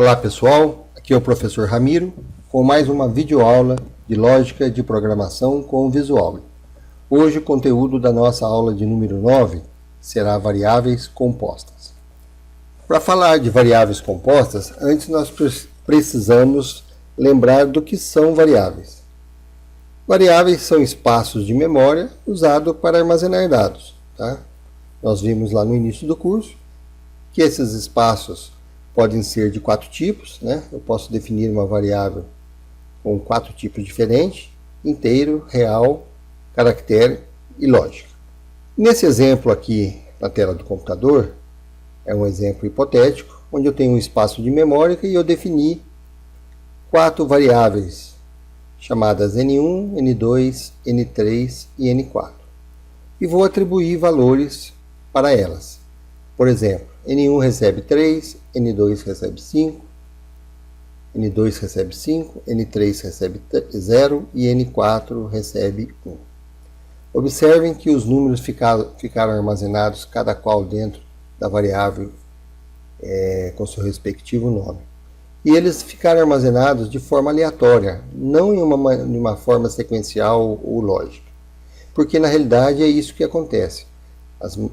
Olá pessoal, aqui é o professor Ramiro com mais uma videoaula de lógica de programação com o Visual. Hoje o conteúdo da nossa aula de número 9 será variáveis compostas. Para falar de variáveis compostas, antes nós precisamos lembrar do que são variáveis. Variáveis são espaços de memória usados para armazenar dados. Tá? Nós vimos lá no início do curso que esses espaços podem ser de 4 tipos, né? Eu posso definir uma variável com 4 tipos diferentes: inteiro, real, caractere e lógica. Nesse exemplo aqui na tela do computador, é um exemplo hipotético, onde eu tenho um espaço de memória e eu defini 4 variáveis, chamadas N1, N2, N3 e N4. E vou atribuir valores para elas. Por exemplo, N1 recebe 3, N2 recebe 5, N2 recebe 5, N3 recebe 0 e N4 recebe 1. Observem que os números ficaram armazenados, cada qual dentro da variável com seu respectivo nome. E eles ficaram armazenados de forma aleatória, não em uma forma sequencial ou lógica. Porque na realidade é isso que acontece.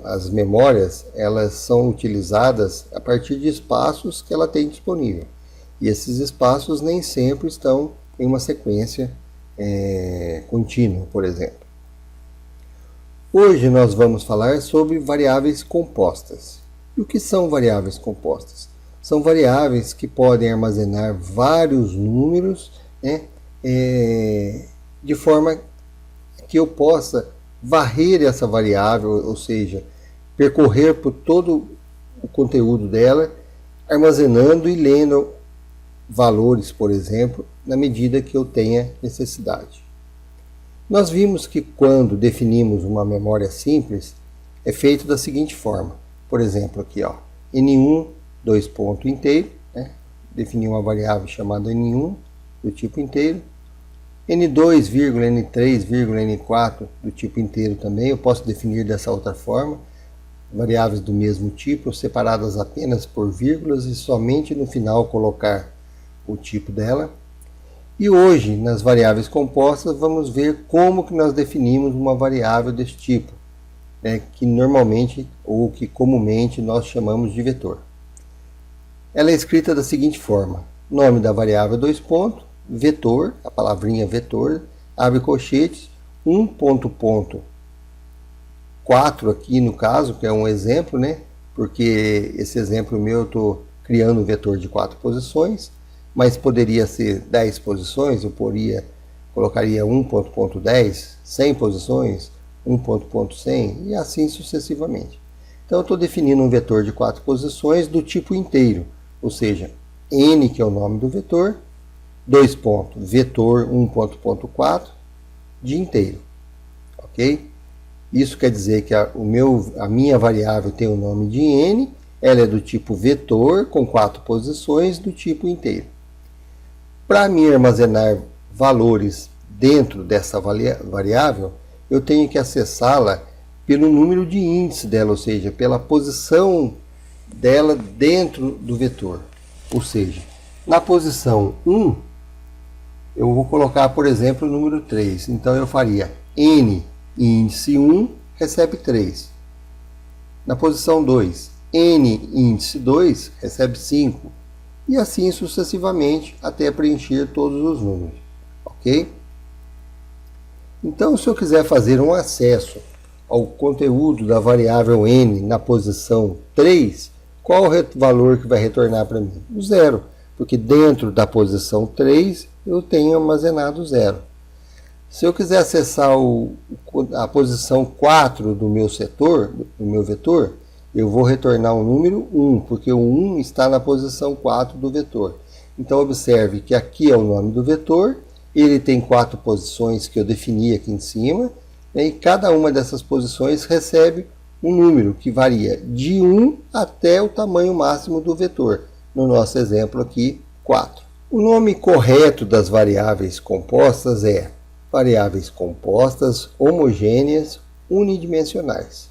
As memórias, elas são utilizadas a partir de espaços que ela tem disponível. E esses espaços nem sempre estão em uma sequência contínua, por exemplo. Hoje nós vamos falar sobre variáveis compostas. E o que são variáveis compostas? São variáveis que podem armazenar vários números, né, de forma que eu possa varrer essa variável, ou seja, percorrer por todo o conteúdo dela, armazenando e lendo valores, por exemplo, na medida que eu tenha necessidade. Nós vimos que quando definimos uma memória simples, é feito da seguinte forma. Por exemplo, aqui, ó, N1, 2 ponto inteiro, né? Defini uma variável chamada N1, do tipo inteiro. N2, N3, N4 do tipo inteiro também, eu posso definir dessa outra forma, variáveis do mesmo tipo, separadas apenas por vírgulas e somente no final colocar o tipo dela. E hoje, nas variáveis compostas, vamos ver como que nós definimos uma variável desse tipo, né, que normalmente ou que comumente nós chamamos de vetor. Ela é escrita da seguinte forma: nome da variável 2 pontos, vetor, a palavrinha vetor, abre colchetes, 1.4 aqui no caso, que é um exemplo, né? Porque esse exemplo meu eu estou criando um vetor de 4 posições, mas poderia ser 10 posições, eu colocaria 1.10, 100 posições, 1.100 e assim sucessivamente. Então eu estou definindo um vetor de 4 posições do tipo inteiro, ou seja, n, que é o nome do vetor, 2 pontos, vetor 1.4 de inteiro, ok? Isso quer dizer que a minha variável tem o nome de n, ela é do tipo vetor com 4 posições do tipo inteiro. Para me armazenar valores dentro dessa variável, eu tenho que acessá-la pelo número de índice dela, ou seja, pela posição dela dentro do vetor. Ou seja, na posição 1, eu vou colocar, por exemplo, o número 3. Então eu faria n índice 1 recebe 3. Na posição 2, n índice 2 recebe 5. E assim sucessivamente até preencher todos os números. Ok? Então, se eu quiser fazer um acesso ao conteúdo da variável n na posição 3, qual o valor que vai retornar para mim? O 0. Porque dentro da posição 3 eu tenho armazenado 0. Se eu quiser acessar a posição 4 do meu vetor, eu vou retornar o número 1, porque o 1 está na posição 4 do vetor. Então observe que aqui é o nome do vetor, ele tem 4 posições que eu defini aqui em cima, né, e cada uma dessas posições recebe um número que varia de 1 até o tamanho máximo do vetor. No nosso exemplo aqui, 4. O nome correto das variáveis compostas é variáveis compostas homogêneas unidimensionais.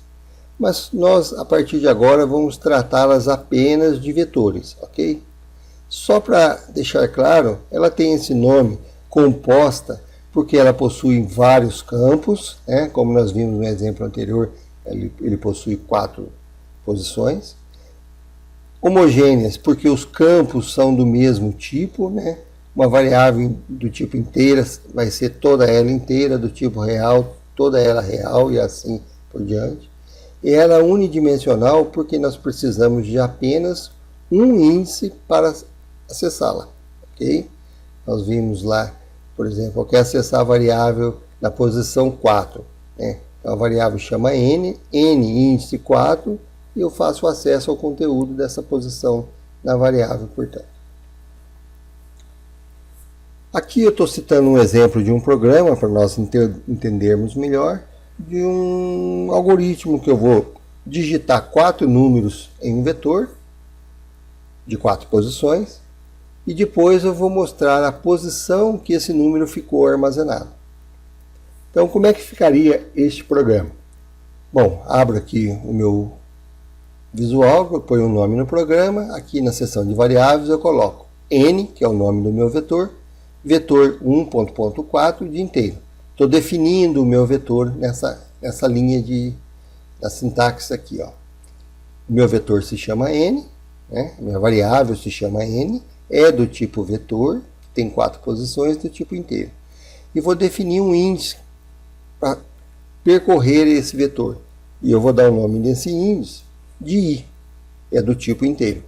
Mas nós, a partir de agora, vamos tratá-las apenas de vetores, ok? Só para deixar claro, ela tem esse nome composta porque ela possui vários campos, né? Como nós vimos no exemplo anterior, ele possui 4 posições. Homogêneas, porque os campos são do mesmo tipo, né? Uma variável do tipo inteira vai ser toda ela inteira, do tipo real, toda ela real e assim por diante. E ela é unidimensional porque nós precisamos de apenas um índice para acessá-la, ok? Nós vimos lá, por exemplo, eu quero acessar a variável na posição 4, né? Então a variável chama n índice 4, e eu faço o acesso ao conteúdo dessa posição na variável, portanto. Aqui eu estou citando um exemplo de um programa, para nós entendermos melhor, de um algoritmo que eu vou digitar 4 números em um vetor, de 4 posições, e depois eu vou mostrar a posição que esse número ficou armazenado. Então, como é que ficaria este programa? Bom, abro aqui o meu visual, eu ponho o nome no programa, aqui na seção de variáveis eu coloco n, que é o nome do meu vetor 1.4 de inteiro. Estou definindo o meu vetor nessa linha da sintaxe aqui. Ó. O meu vetor se chama n, né? Minha variável se chama n, é do tipo vetor, tem 4 posições do tipo inteiro. E vou definir um índice para percorrer esse vetor. E eu vou dar o nome desse índice de i, é do tipo inteiro.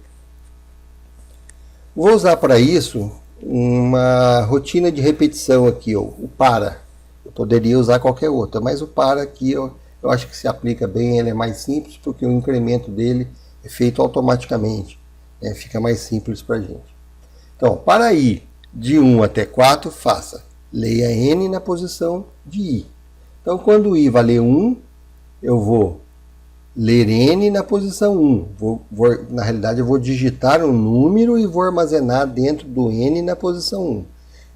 Vou usar para isso uma rotina de repetição aqui, ó, o para. Eu poderia usar qualquer outra, mas o para aqui eu acho que se aplica bem, ele é mais simples, porque o incremento dele é feito automaticamente, né? Fica mais simples para a gente. Então, para i de 1 até 4, faça leia n na posição de i. Então, quando i valer 1, eu vou ler n na posição 1. Na realidade, eu vou digitar um número e vou armazenar dentro do n na posição 1.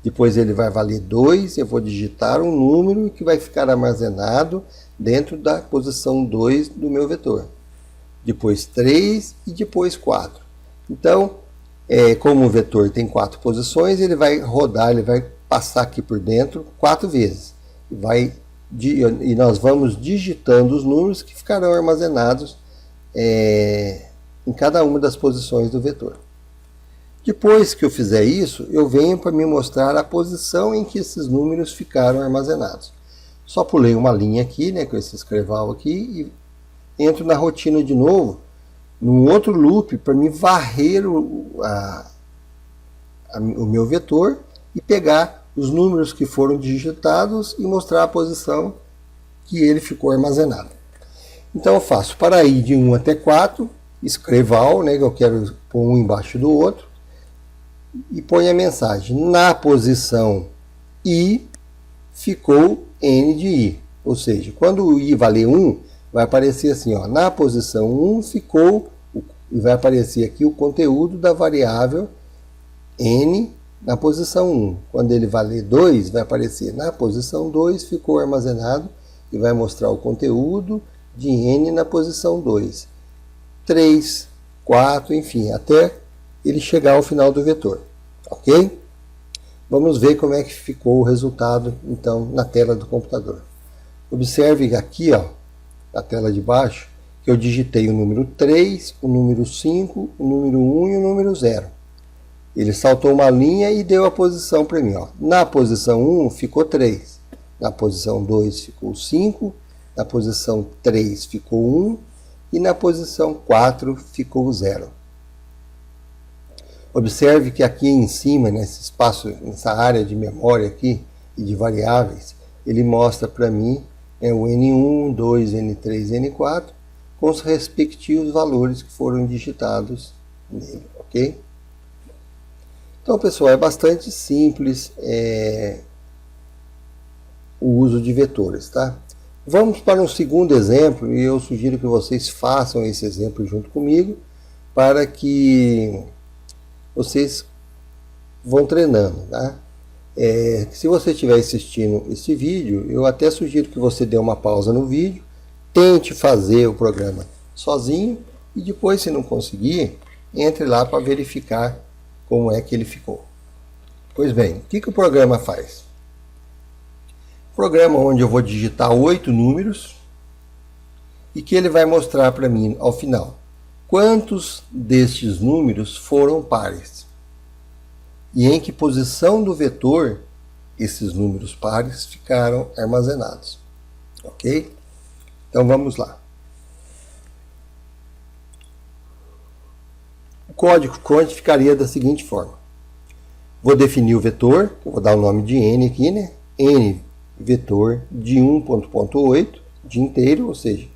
Depois ele vai valer 2, eu vou digitar um número que vai ficar armazenado dentro da posição 2 do meu vetor. Depois 3 e depois 4. Então, como o vetor tem 4 posições, ele vai rodar, ele vai passar aqui por dentro 4 vezes. E nós vamos digitando os números que ficarão armazenados em cada uma das posições do vetor. Depois que eu fizer isso, eu venho para me mostrar a posição em que esses números ficaram armazenados. Só pulei uma linha aqui, né, com esse escreval aqui, e entro na rotina de novo, num outro loop, para me varrer o meu vetor e pegar os números que foram digitados e mostrar a posição que ele ficou armazenado. Então eu faço para i de 1 até 4, escreval, né, que eu quero pôr um embaixo do outro, e põe a mensagem: na posição i ficou n de i. Ou seja, quando o i valer 1, vai aparecer assim, ó, na posição 1 ficou, e vai aparecer aqui o conteúdo da variável n na posição 1. Quando ele valer 2, vai aparecer na posição 2 ficou armazenado e vai mostrar o conteúdo de n na posição 2. 3, 4, enfim, até ele chegar ao final do vetor. Ok? Vamos ver como é que ficou o resultado, então, na tela do computador. Observe aqui, ó, na tela de baixo, que eu digitei o número 3, o número 5, o número 1 e o número 0. Ele saltou uma linha e deu a posição para mim. Ó. Na posição 1 ficou 3, na posição 2 ficou 5, na posição 3 ficou 1 e na posição 4 ficou 0. Observe que aqui em cima, nesse espaço, nessa área de memória aqui e de variáveis, ele mostra para mim o N1, 2, N3, N4 com os respectivos valores que foram digitados nele, ok? Então, pessoal, é bastante simples o uso de vetores, tá? Vamos para um segundo exemplo, e eu sugiro que vocês façam esse exemplo junto comigo, para que vocês vão treinando, tá? Se você estiver assistindo esse vídeo, eu até sugiro que você dê uma pausa no vídeo, tente fazer o programa sozinho, e depois, se não conseguir, entre lá para verificar como é que ele ficou. Pois bem, o que o programa faz? Programa onde eu vou digitar 8 números e que ele vai mostrar para mim ao final quantos destes números foram pares e em que posição do vetor esses números pares ficaram armazenados. Ok? Então vamos lá. O código fonte ficaria da seguinte forma. Vou definir o vetor, eu vou dar o nome de n aqui, né? N vetor de 1.8 de inteiro, ou seja,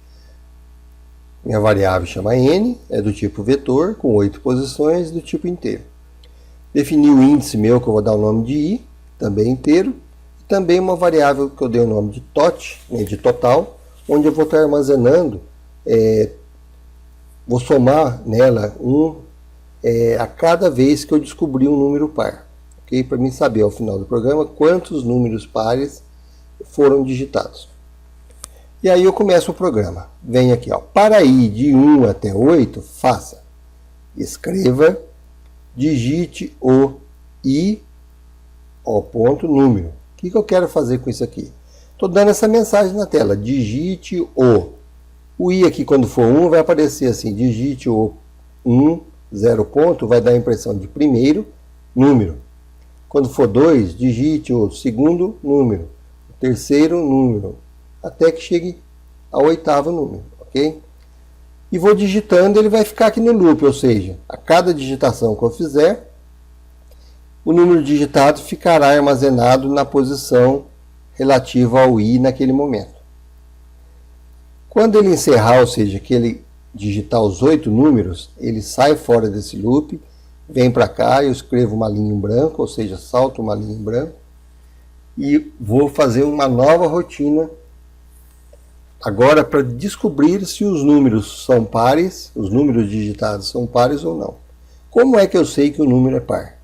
minha variável chama n, é do tipo vetor, com 8 posições, do tipo inteiro. Defini o índice meu, que eu vou dar o nome de i, também inteiro, e também uma variável que eu dei o nome de tot, né, de total, onde eu vou estar armazenando, vou somar nela a cada vez que eu descobrir um número par, ok? Para mim saber ao final do programa quantos números pares foram digitados. E aí eu começo o programa. Vem aqui, ó, para i de 1 até 8, faça. Escreva, digite o i, ó, ponto, número. O que eu quero fazer com isso aqui? Estou dando essa mensagem na tela, digite o. O i aqui, quando for 1, vai aparecer assim, digite o 1, 0 ponto, vai dar a impressão de primeiro número. Quando for 2, digite o segundo número, o terceiro número, até que chegue ao 8º número, ok? E vou digitando, ele vai ficar aqui no loop, ou seja, a cada digitação que eu fizer, o número digitado ficará armazenado na posição relativa ao i naquele momento. Quando ele encerrar, ou seja, que ele digitar os 8 números, ele sai fora desse loop, vem para cá, eu escrevo uma linha em branco, ou seja, salto uma linha em branco, e vou fazer uma nova rotina agora para descobrir se os números são pares, os números digitados são pares ou não. Como é que eu sei que o número é par?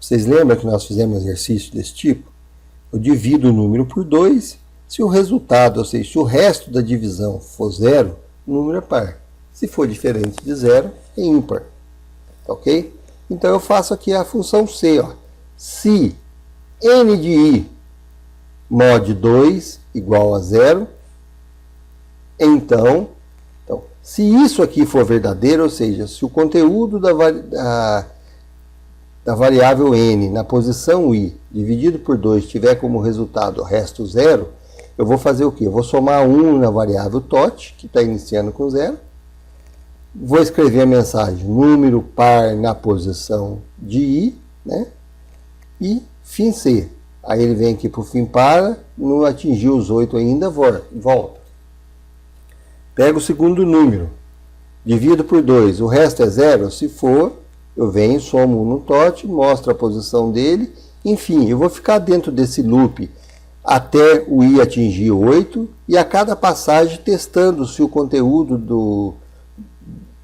Vocês lembram que nós fizemos um exercício desse tipo? Eu divido o número por 2, se o resultado, ou seja, se o resto da divisão for 0, o número é par. Se for diferente de 0, é ímpar. Ok? Então eu faço aqui a função C. Ó. Se n de i mod 2 igual a 0, então, se isso aqui for verdadeiro, ou seja, se o conteúdo da variável n na posição i dividido por 2 tiver como resultado o resto 0, eu vou fazer o quê? Eu vou somar 1 na variável tot, que está iniciando com 0, vou escrever a mensagem número par na posição de i, né? E fim C. Aí ele vem aqui para o fim par, não atingiu os 8 ainda, volta. Pego o segundo número, divido por 2, o resto é 0, se for, eu venho, somo no tot, mostro a posição dele, enfim, eu vou ficar dentro desse loop até o i atingir 8, e a cada passagem testando se o conteúdo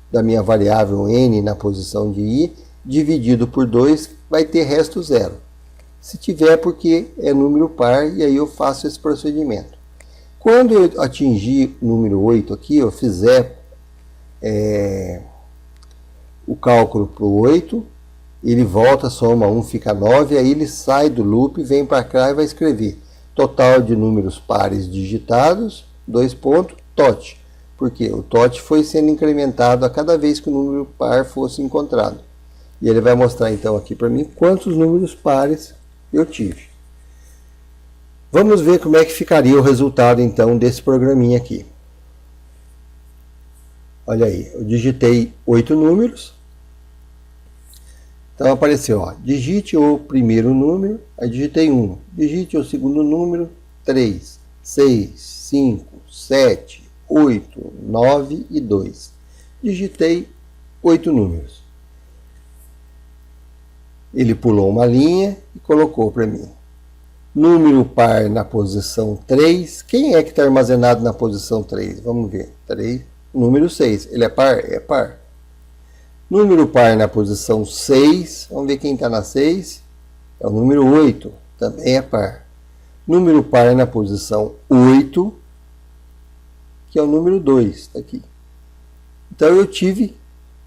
da minha variável n na posição de i, dividido por 2, vai ter resto 0. Se tiver, porque é número par, e aí eu faço esse procedimento. Quando eu atingir o número 8 aqui, eu fizer o cálculo para o 8, ele volta, soma 1, fica 9, aí ele sai do loop, vem para cá e vai escrever total de números pares digitados, 2 pontos, tot. Porque o tot foi sendo incrementado a cada vez que o número par fosse encontrado. E ele vai mostrar então aqui para mim quantos números pares eu tive. Vamos ver como é que ficaria o resultado então desse programinha aqui. Olha aí, eu digitei 8 números. Então apareceu, ó, digite o primeiro número, aí digitei 1. Digite o segundo número, 3, 6, 5, 7, 8, 9 e 2. Digitei 8 números. Ele pulou uma linha e colocou para mim. Número par na posição 3. Quem é que está armazenado na posição 3? Vamos ver. 3. Número 6. Ele é par? É par. Número par na posição 6. Vamos ver quem está na 6. É o número 8. Também é par. Número par na posição 8, que é o número 2. Está aqui. Então eu tive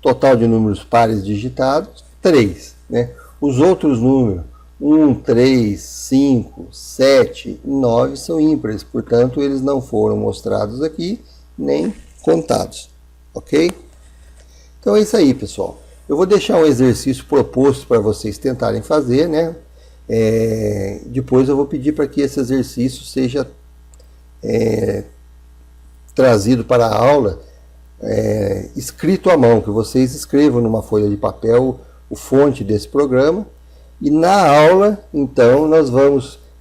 total de números pares digitados, 3. né? Os outros números, 1, 3, 5, 7 e 9 são ímpares, portanto eles não foram mostrados aqui, nem contados, ok? Então é isso aí, pessoal. Eu vou deixar um exercício proposto para vocês tentarem fazer, né? Depois eu vou pedir para que esse exercício seja trazido para a aula escrito à mão, que vocês escrevam numa folha de papel o fonte desse programa, e na aula, então,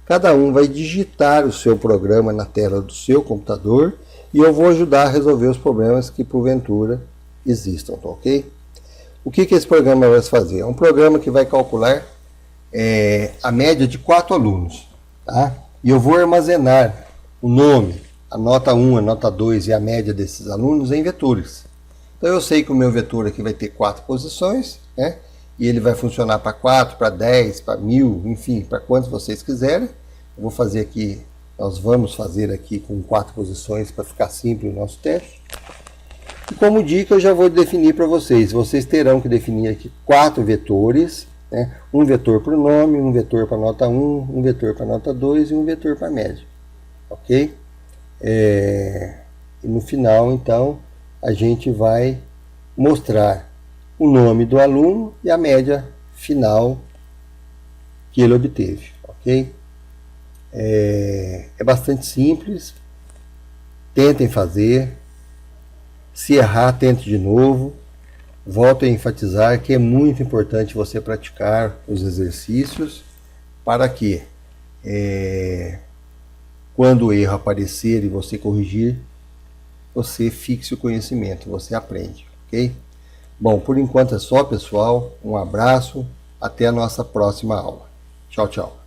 cada um vai digitar o seu programa na tela do seu computador, e eu vou ajudar a resolver os problemas que porventura existam, tá ok? O que esse programa vai fazer? É um programa que vai calcular a média de 4 alunos, tá? E eu vou armazenar o nome, a nota 1, a nota 2 e a média desses alunos em vetores. Então eu sei que o meu vetor aqui vai ter 4 posições, né? E ele vai funcionar para 4, para 10, para 1000, enfim, para quantos vocês quiserem. Eu vou fazer aqui, nós vamos fazer aqui com 4 posições para ficar simples o nosso teste. E como dica eu já vou definir para vocês, vocês terão que definir aqui 4 vetores, né? Um vetor para o nome, um vetor para a nota 1, um vetor para a nota 2 e um vetor para a média, ok? E no final, então, a gente vai mostrar o nome do aluno e a média final que ele obteve, ok? É bastante simples, tentem fazer, se errar, tente de novo. Volto a enfatizar que é muito importante você praticar os exercícios para que, quando o erro aparecer e você corrigir, você fixe o conhecimento, você aprende, ok? Bom, por enquanto é só, pessoal. Um abraço, até a nossa próxima aula. Tchau, tchau.